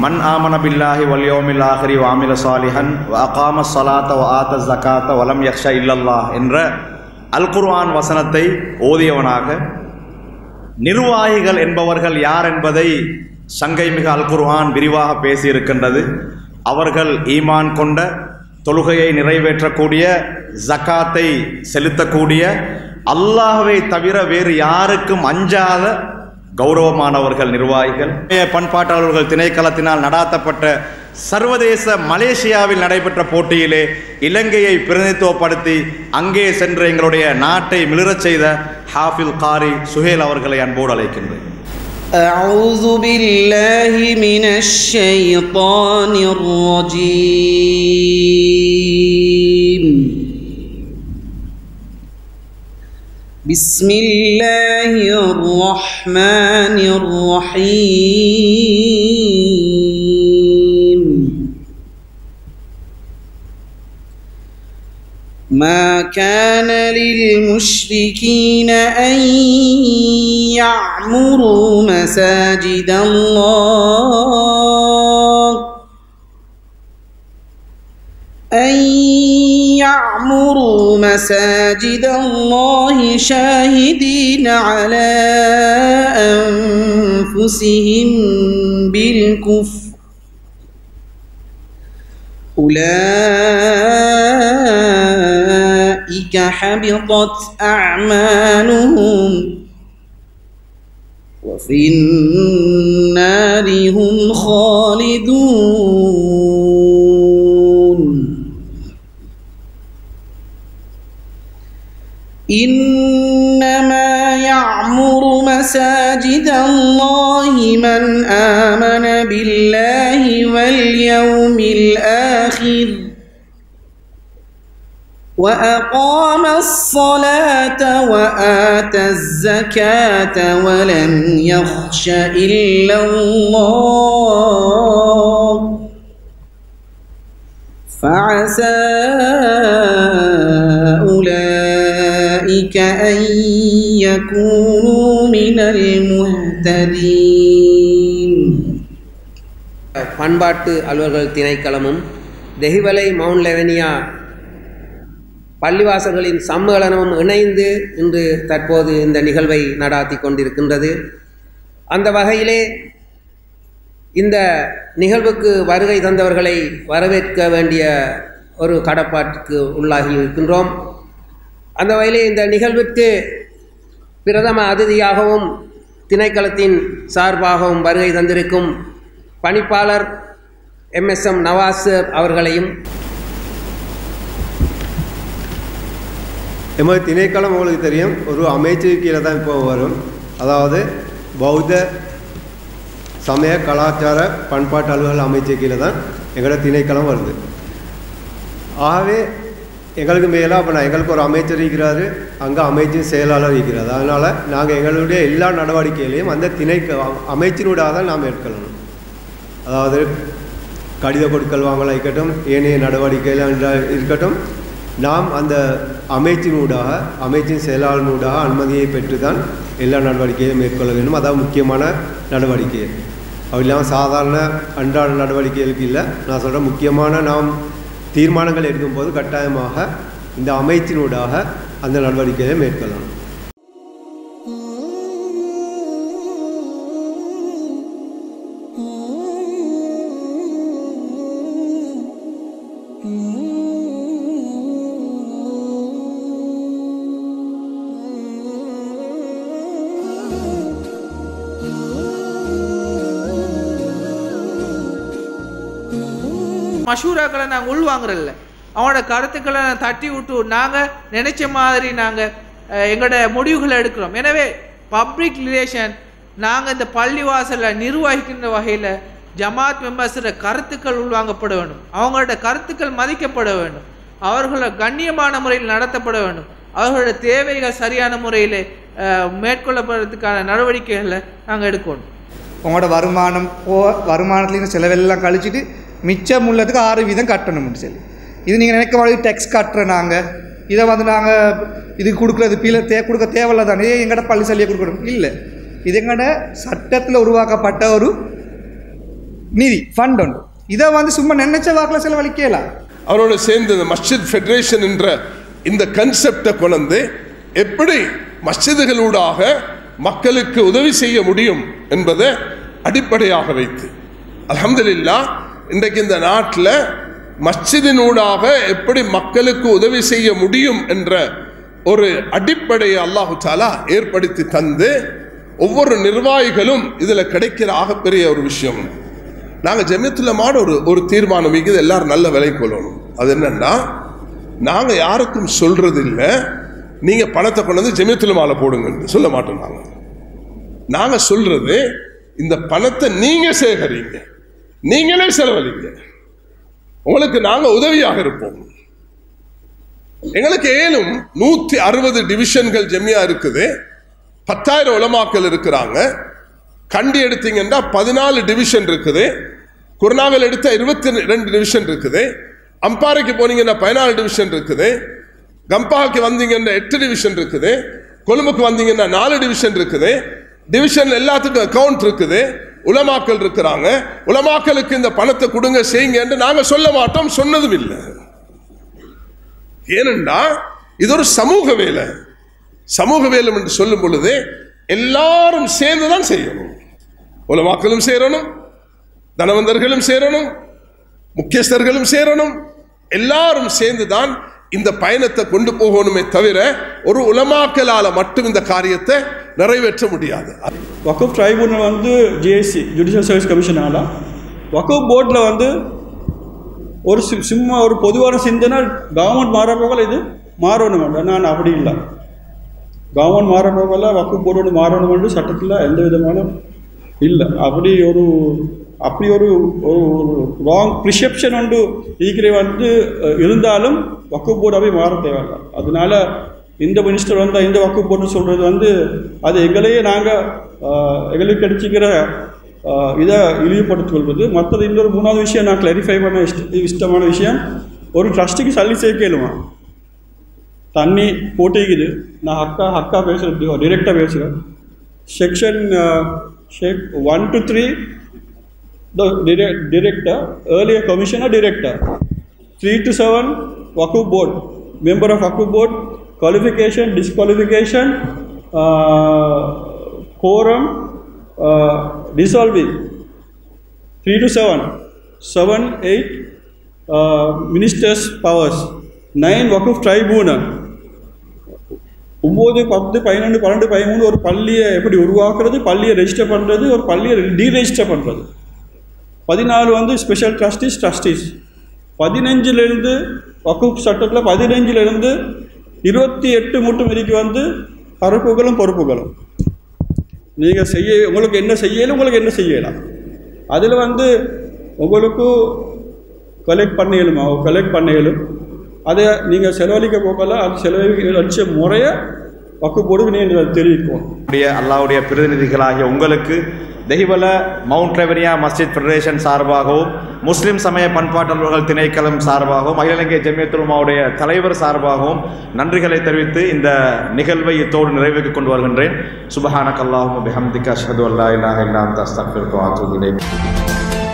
மன் ஆமன பில்லாஹி வல் யௌமில் ஆஹிரி வ அமில சாலிஹன் வ அகாம ஸலாத்த வ ஆத ஸகாத்த வ லம் யக்ஷ இல்லல்லாஹ் என்ற அல் குர்ஆன் வசனத்தை ஓதியவனாக நிர்வாகிகள் என்பவர்கள் யார் என்பதை சங்கைமிகு அல் குர்ஆன் விரிவாக பேசியிருக்கின்றது. அவர்கள் ஈமான் கொண்ட, தொழுகையை நிறைவேற்றக்கூடிய, ஜகாத்தை செலுத்தக்கூடிய, அல்லாஹ்வை தவிர வேறு யாருக்கும் அஞ்சாத கௌரவமானவர்கள் நிர்வாகிகள். பண்பாட்டாளர்கள் திணைக்களத்தினால் நடாத்தப்பட்ட சர்வதேச மலேசியாவில் நடைபெற்ற போட்டியிலே இலங்கையை பிரதிநிதித்துவப்படுத்தி அங்கே சென்று எங்களுடைய நாட்டை மிளிரச் செய்த ஹாஃபில் காரி சுஹேல் அவர்களை அன்போடு அழைக்கின்றேன். அஊது பில்லாஹி மினஷ் ஷைத்தானிர் ரஜீம். பிஸ்மில்லாஹிர் ரஹ்மானிர் ரஹீம். ما كان للمشركين أن يعمروا مساجد الله شاهدين على أنفسهم بالكفر أولئك حبطت أعمالهم وفي النار هم خالدون. إنما يعمر مساجد الله من آمن بالله واليوم الآخر وأقام الصلاة وآتى الزكاة ولم يخش إلا الله فعسى أولئك أن يكونوا من المهتدين. பண்பாட்டு அலுவலர்கள் திணைக்களமும் தெஹிவலை மவுண்ட் லெவனியா பள்ளிவாசல்களின் சம்மேளனமும் இணைந்து இன்று தற்போது இந்த நிகழ்வை நடாத்தி கொண்டிருக்கின்றது. அந்த வகையிலே இந்த நிகழ்வுக்கு வருகை தந்தவர்களை வரவேற்க வேண்டிய ஒரு கடப்பாட்டுக்கு உள்ளாகி இருக்கின்றோம். அந்த வகையிலே இந்த நிகழ்விற்கு பிரதம அதிதியாகவும் திணைக்களத்தின் சார்பாகவும் வருகை தந்திருக்கும் பணிப்பாளர் MSM நவாஸ் அவர்களையும், எமது திணைக்களம் உங்களுக்கு தெரியும் ஒரு அமைச்சு கீழே தான் இப்போ வரும். அதாவது பௌத்த சமய கலாச்சார பண்பாட்டு அலுவலக அமைச்சு கீழே தான் எங்களோட திணைக்களம் வருது. ஆகவே எங்களுக்கு மேலே அப்போ எங்களுக்கு ஒரு அமைச்சர் இருக்கிறாரு, அங்கே அமைச்சின் செயலாளர் இருக்கிறார். அதனால் நாங்கள் எங்களுடைய எல்லா நடவடிக்கைகளையும் அந்த அமைச்சினூடாக தான் நாம் எடுக்கணும். அதாவது கடித கொடுக்கல் வாங்கலாம் இருக்கட்டும், ஏனைய நடவடிக்கைகள் இருக்கட்டும், நாம் அந்த அமைச்சினூடாக அமைச்சின் செயலாளனூடாக அனுமதியை பெற்று தான் எல்லா நடவடிக்கையும் மேற்கொள்ள வேண்டும். அதாவது முக்கியமான நடவடிக்கை. அப்படி இல்லாமல் சாதாரண அன்றாட நடவடிக்கைகளுக்கு இல்லை. நான் சொல்கிறேன், முக்கியமான நாம் தீர்மானங்கள் எடுக்கும்போது கட்டாயமாக இந்த அமைச்சினூடாக அந்த நடவடிக்கையை மேற்கொள்ளணும். மஷூராக்களை நாங்கள் உள்வாங்குறதில்ல. அவனோட கருத்துக்களை தட்டி விட்டு நாங்கள் நினைச்ச மாதிரி நாங்கள் எங்களோட முடிவுகளை எடுக்கிறோம். எனவே பப்ளிக் ரிலேஷன் நாங்கள் இந்த பள்ளிவாசலில் நிர்வகிக்கின்ற வகையில் ஜமாத் மெம்பர்ஸோட கருத்துக்கள் உள்வாங்கப்பட வேண்டும். அவங்களோட கருத்துக்கள் மதிக்கப்பட வேண்டும். அவர்களோட கண்ணியமான முறையில் நடத்தப்பட வேண்டும். அவர்களோட தேவைகள் சரியான முறையில் மேற்கொள்ளப்படுறதுக்கான நடவடிக்கைகளை நாங்கள் எடுக்கணும். உங்களோட வருமானத்துலேருந்து செலவெல்லாம் கழிச்சிட்டு மிச்சம் உள்ளதுக்கு 6% கட்டணும்னு சொல்லி இது நீங்கள் நினைக்க மாதிரி டேக்ஸ் கட்டுற நாங்கள் இதை நாங்கள் இது கொடுக்குறது கொடுக்க தேவையில்ல தானே எங்கள்ட பள்ளி சல்லியை கொடுக்கணும் இல்லை. இது எங்கள்ட சட்டத்தில் உருவாக்கப்பட்ட ஒரு நிதி ஃபண்ட் உண்டு. இதை சும்மா நினைச்ச வாக்கில் செலவழிக்கலாம். அவரோட சேர்ந்து இந்த மஸ்ஜித் ஃபெடரேஷன் என்ற இந்த கன்செப்டை கொண்டு எப்படி மஸ்ஜிதுகளூடாக மக்களுக்கு உதவி செய்ய முடியும் என்பதை அடிப்படையாக வைத்து அல்ஹம்துலில்லாஹ் இன்றைக்கு இந்த நாட்டில் மஸ்ஜிதினூடாக எப்படி மக்களுக்கு உதவி செய்ய முடியும் என்ற ஒரு அடிப்படையை அல்லாஹு தஆலா ஏற்படுத்தி தந்து ஒவ்வொரு நிர்வாகிகளும் இதில் கிடைக்கிற ஆகப்பெரிய ஒரு விஷயம். நாங்கள் ஜமியத்துல் உலமா ஒரு தீர்மானம் வைக்கிறது எல்லாரும் நல்ல விலை கொள்ளணும். அது என்னன்னா, நாங்கள் யாருக்கும் சொல்றது இல்லை நீங்கள் பணத்தை கொண்டு வந்து ஜமியத்துல் உலமால போடுங்கன்னு சொல்ல மாட்டோம். நாங்கள் சொல்றது இந்த பணத்தை நீங்கள் சேகரிங்க, நீங்களே செலவழிங்க, உங்களுக்கு நாங்கள் உதவியாக இருப்போம். எங்களுக்கு ஏனும் 160 டிவிஷன்கள் ஜமியா இருக்குது, 10,000 உலமாக்கள் இருக்கிறாங்க. கண்டி எடுத்தீங்கன்னா 14 டிவிஷன் இருக்குது, குர்னாவில் எடுத்த 22 டிவிஷன் இருக்குது, அம்பாறைக்கு போனீங்கன்னா 14 டிவிஷன் இருக்குது, கம்பாவுக்கு வந்தீங்கன்னா 8 டிவிஷன் இருக்குது, கொழும்புக்கு வந்தீங்கன்னா 4 டிவிஷன் இருக்குது. டிவிஷன் எல்லாத்துக்கும் அக்கௌண்ட் இருக்குது, உலமாக்கள் இருக்கிறாங்க. உலமாக்களுக்கு இந்த பணத்தை கொடுங்க செய்யுங்க என்று நாங்கள் சொல்ல மாட்டோம், சொன்னதும் இல்லை. ஏனென்றா இது ஒரு சமூக வேலை. சமூக வேலை என்று சொல்லும் பொழுது எல்லாரும் சேர்ந்துதான் செய்யணும். உலமாக்களும் சேரணும், தனவந்தர்களும் சேரணும், முக்கியஸ்தர்களும் சேரணும். எல்லாரும் சேர்ந்துதான் இந்த பயணத்தை கொண்டு போகணுமே தவிர ஒரு உலமாக்கலால மட்டும் இந்த காரியத்தை நிறைவேற்ற முடியாது. வக்ஃப் ட்ரைபுனல் ஜிஎஸ்சி ஜுடிஷியல் சர்வீஸ் கமிஷனால வக்ஃப் போர்டில் ஒரு சும்மா ஒரு பொதுவான சிந்தனை கவர்மெண்ட் மாற போகல இது மாறணும். நான் அப்படி இல்லை, கவர்மெண்ட் மாற போகல வக்ஃப் போர்டு மாறணும் சட்டத்தில் எந்த விதமான இல்லை. அப்படி ஒரு ராங் ப்ரிசெப்ஷன் ஒன்று ஈக்கிற இருந்தாலும் வக்ஃப் போர்டு அப்படி மாற தேவையில்லை. அதனால இந்த மினிஸ்டர் இந்த வக்ஃப் போர்டு சொல்கிறது அது எங்களையே நாங்கள் எங்களுக்கு கிடைச்சிக்கிற இதை இழிவுபடுத்திக் கொள்வது. மற்றது இன்னொரு 3வது விஷயம் நான் கிளாரிஃபை பண்ண இஷ்டமான விஷயம், ஒரு ட்ரஸ்ட்டுக்கு சல்லி சேர்க்கலுமா தண்ணி போட்டிக்குது. நான் ஹக்கா பேசுகிறேன், டிரெக்டாக பேசுகிறேன். Section 1 to 3 the director, earlier commissioner director, 3 to 7 Waqf board, member of Waqf board, qualification, disqualification, quorum, dissolving, 3 to 7, 7, 8 ministers powers, 9 Waqf tribunal, 9, 10, 11, 12, 13 ஒரு பள்ளியை எப்படி உருவாக்குறது, பள்ளியை ரெஜிஸ்டர் பண்ணுறது, ஒரு பள்ளியை டீரெஜிஸ்டர் பண்ணுறது. 14 ஸ்பெஷல் ட்ரஸ்டீஸ் 15 வக்ஃப் சட்டத்தில் 15 28 மட்டும் வரைக்கும் பரப்புகளும் பொறுப்புகளும் நீங்கள் உங்களுக்கு என்ன செய்யலும் உங்களுக்கு என்ன செய்யலாம். அதில் உங்களுக்கு கலெக்ட் பண்ணையிலும் அதை நீங்கள் செலவழிக்க போகல, அது செலவழிச்ச முறையை வக்ஃப் போர்டுக்கு நீங்கள் தெரிவிக்கும். அல்லாஹ்வுடைய பிரதிநிதிகளாகிய உங்களுக்கு தெஹிவல மவுண்ட் ரெவனியா மஸ்ஜித் ஃபெடரேஷன் சார்பாகவும் முஸ்லிம் சமய பண்பாட்டாளர்கள் திணைக்களம் சார்பாகவும் அகில இலங்கை ஜமியத்துல் உலமாவுடைய தலைவர் சார்பாகவும் நன்றிகளை தெரிவித்து இந்த நிகழ்வை இத்தோடு நிறைவுக்கு கொண்டு வருகின்றேன். சுப்ஹானக அல்லாஹும்ம பிஹம்திக அஷ்ஹது அல்லா இலாஹா இல்லா அன்த அஸ்தக்ஃபிருக வ அத்தூபு இலைக்.